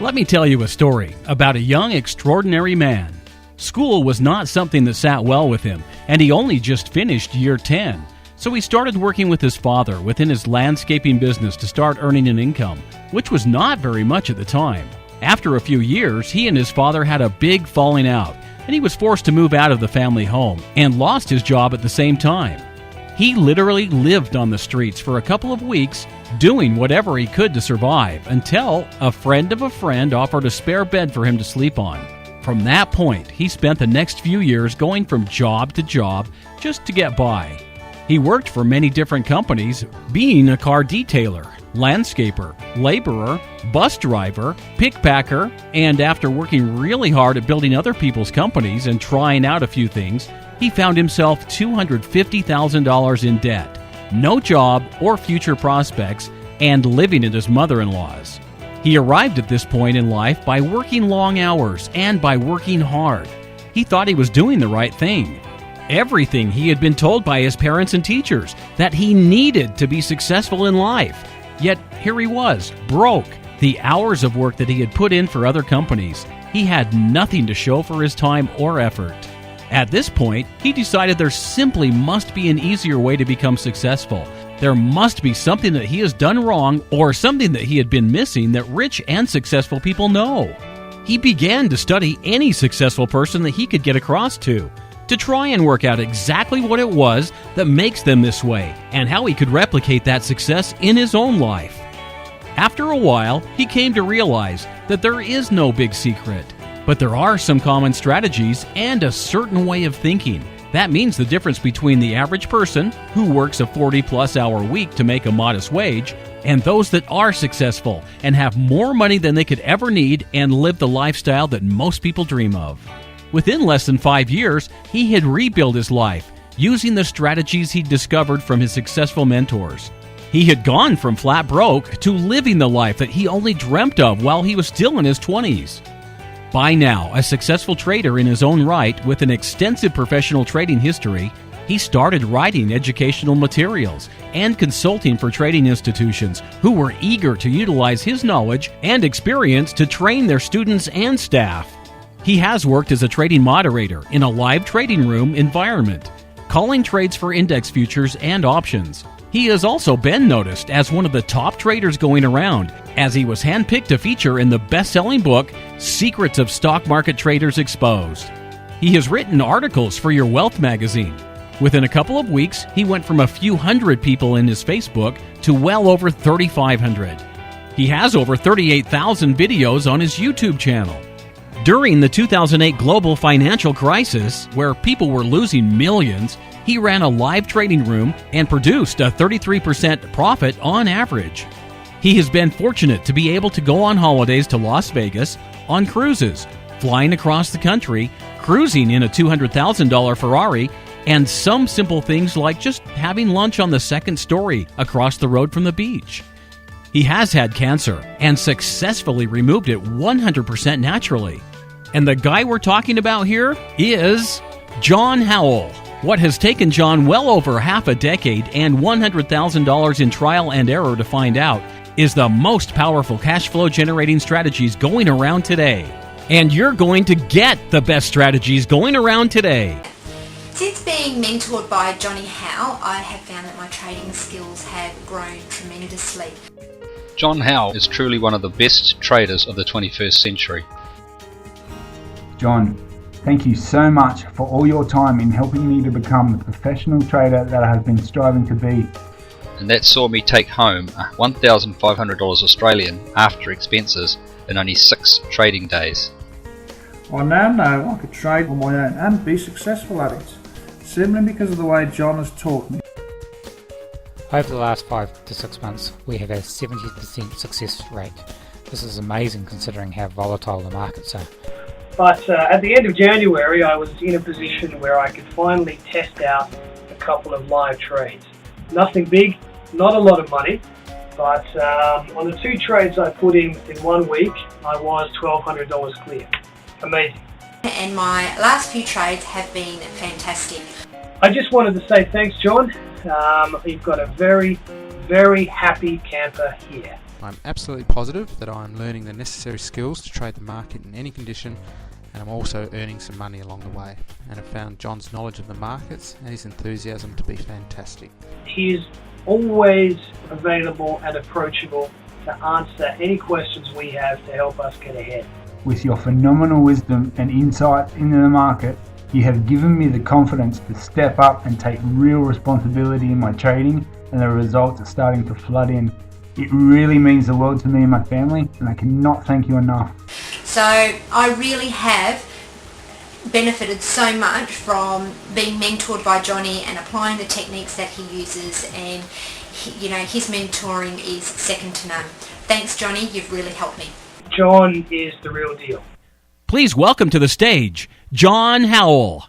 Let me tell you a story about a young, extraordinary man. School was not something that sat well with him, and he only just finished year 10. So he started working with his father within his landscaping business to start earning an income, which was not very much at the time. After a few years, he and his father had a big falling out, and he was forced to move out of the family home and lost his job at the same time. He literally lived on the streets for a couple of weeks, doing whatever he could to survive, until a friend of a friend offered a spare bed for him to sleep on. From that point, he spent the next few years going from job to job just to get by. He worked for many different companies, being a car detailer, landscaper, laborer, bus driver, pickpacker, and after working really hard at building other people's companies and trying out a few things, he found himself $250,000 in debt, no job or future prospects, and living at his mother-in-law's. He arrived at this point in life by working long hours and by working hard. He thought he was doing the right thing. Everything he had been told by his parents and teachers, that he needed to be successful in life. Yet here he was, broke. The hours of work that he had put in for other companies, he had nothing to show for his time or effort. At this point, he decided there simply must be an easier way to become successful. There must be something that he has done wrong or something that he had been missing that rich and successful people know. He began to study any successful person that he could get across to try and work out exactly what it was that makes them this way and how he could replicate that success in his own life. After a while, he came to realize that there is no big secret, but there are some common strategies and a certain way of thinking. That means the difference between the average person who works a 40-plus hour week to make a modest wage and those that are successful and have more money than they could ever need and live the lifestyle that most people dream of. Within less than 5 years, he had rebuilt his life using the strategies he'd discovered from his successful mentors. He had gone from flat broke to living the life that he only dreamt of while he was still in his 20s. By now, a successful trader in his own right with an extensive professional trading history, he started writing educational materials and consulting for trading institutions who were eager to utilize his knowledge and experience to train their students and staff. He has worked as a trading moderator in a live trading room environment, calling trades for index futures and options. He has also been noticed as one of the top traders going around, as he was handpicked to feature in the best-selling book, Secrets of Stock Market Traders Exposed. He has written articles for Your Wealth magazine. Within a couple of weeks, he went from a few hundred people in his Facebook to well over 3,500. He has over 38,000 videos on his YouTube channel. During the 2008 global financial crisis, where people were losing millions, he ran a live trading room and produced a 33% profit on average. He has been fortunate to be able to go on holidays to Las Vegas, on cruises, flying across the country, cruising in a $200,000 Ferrari, and some simple things like just having lunch on the second story across the road from the beach. He has had cancer and successfully removed it 100% naturally. And the guy we're talking about here is John Howell. What has taken John well over half a decade and $100,000 in trial and error to find out is the most powerful cash flow generating strategies going around today. And you're going to get the best strategies going around today. Since being mentored by Johnny Howe, I have found that my trading skills have grown tremendously. John Howe is truly one of the best traders of the 21st century. John, thank you so much for all your time in helping me to become the professional trader that I have been striving to be. And that saw me take home $1,500 Australian after expenses in only 6 trading days. I now know I could trade on my own and be successful at it, simply because of the way John has taught me. Over the last 5 to 6 months, we have a 70% success rate. This is amazing considering how volatile the markets are. But at the end of January, I was in a position where I could finally test out a couple of live trades. Nothing big, not a lot of money, but on the 2 trades I put in 1 week, I was $1,200 clear. Amazing. And my last few trades have been fantastic. I just wanted to say thanks, John. You've got a very, very happy camper here. I'm absolutely positive that I'm learning the necessary skills to trade the market in any condition, and I'm also earning some money along the way, and have found John's knowledge of the markets and his enthusiasm to be fantastic. He is always available and approachable to answer any questions we have to help us get ahead. With your phenomenal wisdom and insights into the market, you have given me the confidence to step up and take real responsibility in my trading, and the results are starting to flood in. It really means the world to me and my family, and I cannot thank you enough. So I really have benefited so much from being mentored by Johnny and applying the techniques that he uses, and his mentoring is second to none. Thanks, Johnny, you've really helped me. John is the real deal. Please welcome to the stage John Howell.